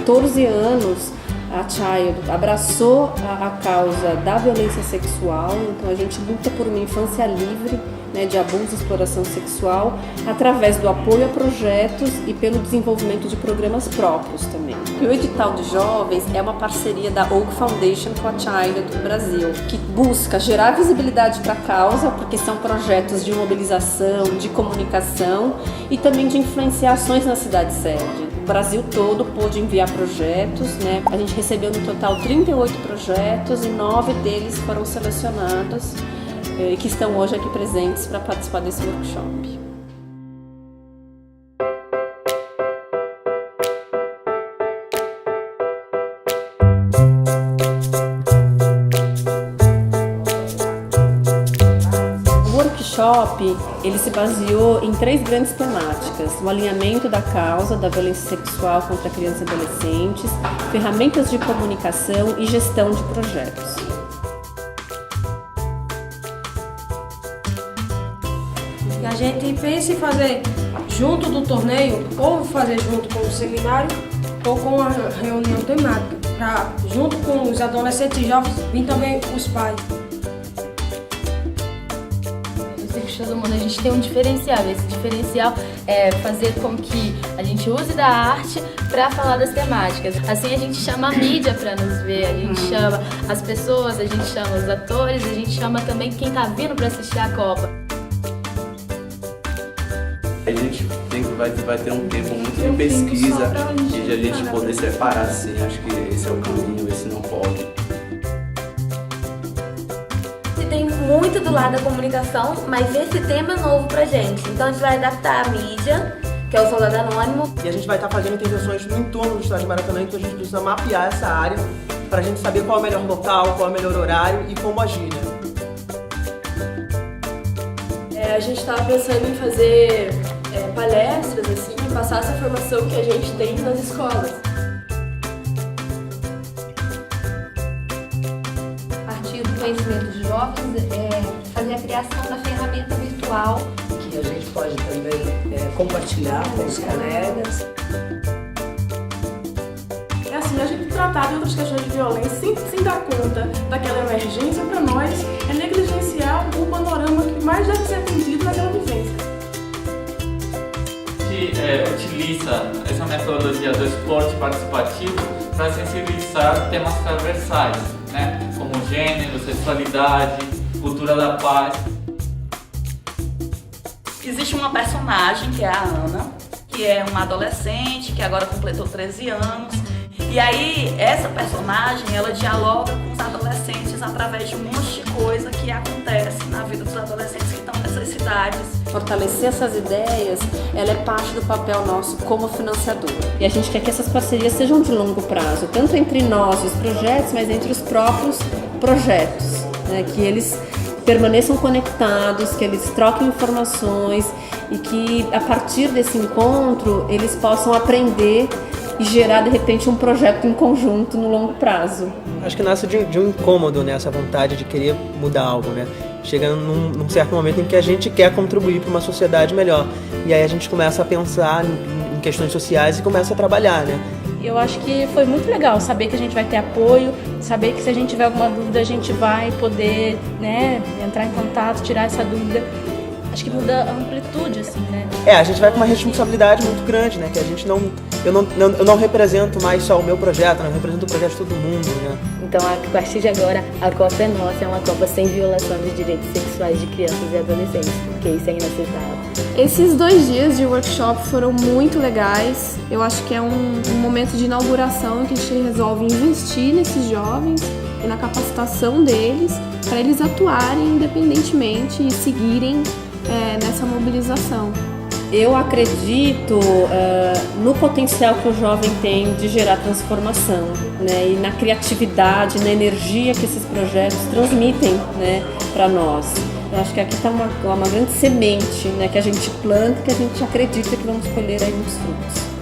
14 anos, a Child abraçou a causa da violência sexual, então a gente luta por uma infância livre, né, de abuso e exploração sexual, através do apoio a projetos e pelo desenvolvimento de programas próprios também. E o edital de jovens é uma parceria da Oak Foundation com a Child do Brasil, que busca gerar visibilidade para a causa, porque são projetos de mobilização, de comunicação e também de influenciar ações na cidade-sede. O Brasil todo pôde enviar projetos, né? A gente recebeu no total 38 projetos e 9 deles foram selecionados e que estão hoje aqui presentes para participar desse workshop. O workshop ele se baseou em 3 grandes temáticas: o alinhamento da causa da violência sexual contra crianças e adolescentes, ferramentas de comunicação e gestão de projetos. A gente pensa em fazer junto do torneio, ou fazer junto com o seminário, ou com a reunião temática, para junto com os adolescentes e jovens, vir também os pais. Eu sei que todo mundo, a gente tem um diferencial, e esse diferencial é fazer com que a gente use da arte para falar das temáticas. Assim a gente chama a mídia para nos ver, a gente chama as pessoas, a gente chama os atores, a gente chama também quem está vindo para assistir a Copa. A gente vai ter um tempo muito de pesquisa e de a gente poder separar assim, acho que esse é o caminho, esse não pode. Tem muito do lado da comunicação, mas esse tema é novo pra gente. Então a gente vai adaptar a mídia, que é o Soldado Anônimo. E a gente vai estar fazendo intervenções no entorno do estádio de Maracanã, então a gente precisa mapear essa área para a gente saber qual é o melhor local, qual é o melhor horário e como agir, né? A gente estava pensando em fazer palestras, assim, e passar essa formação que a gente tem nas escolas. A partir do conhecimento dos jovens, fazer a criação da ferramenta virtual. Que a gente pode também compartilhar com os colegas. É assim, a gente tratar de outras questões de violência sem dar conta daquela emergência, para nós, é negligenciar o panorama que mais deve ser atendido naquela vivência. Utiliza essa metodologia do esporte participativo para sensibilizar temas transversais, né? Como gênero, sexualidade, cultura da paz. Existe uma personagem que é a Ana, que é uma adolescente que agora completou 13 anos. E aí, essa personagem, ela dialoga com os adolescentes através de um monte de coisa que acontece na vida dos adolescentes que estão nessas cidades. Fortalecer essas ideias, ela é parte do papel nosso como financiador. E a gente quer que essas parcerias sejam de longo prazo, tanto entre nós e os projetos, mas entre os próprios projetos, né? Que eles permaneçam conectados, que eles troquem informações e que, a partir desse encontro, eles possam aprender e gerar, de repente, um projeto em conjunto no longo prazo. Acho que nasce de um incômodo, né? Essa vontade de querer mudar algo, né? Chega num certo momento em que a gente quer contribuir para uma sociedade melhor. E aí a gente começa a pensar em questões sociais e começa a trabalhar, né? Eu acho que foi muito legal saber que a gente vai ter apoio, saber que se a gente tiver alguma dúvida a gente vai poder, né, entrar em contato, tirar essa dúvida. Acho que muda a amplitude, assim, né? A gente vai com uma responsabilidade muito grande, né? Que a gente eu não represento mais só o meu projeto, eu represento o projeto de todo mundo, né? Então, a partir de agora, a Copa é nossa, é uma Copa sem violação dos direitos sexuais de crianças e adolescentes, porque isso é inaceitável. Esses 2 dias de workshop foram muito legais. Eu acho que é um momento de inauguração em que a gente resolve investir nesses jovens e na capacitação deles, para eles atuarem independentemente e seguirem nessa mobilização. Eu acredito no potencial que o jovem tem de gerar transformação, né? E na criatividade, na energia que esses projetos transmitem, né, para nós. Eu acho que aqui está uma grande semente, né, que a gente planta, que a gente acredita que vamos colher aí muitos frutos.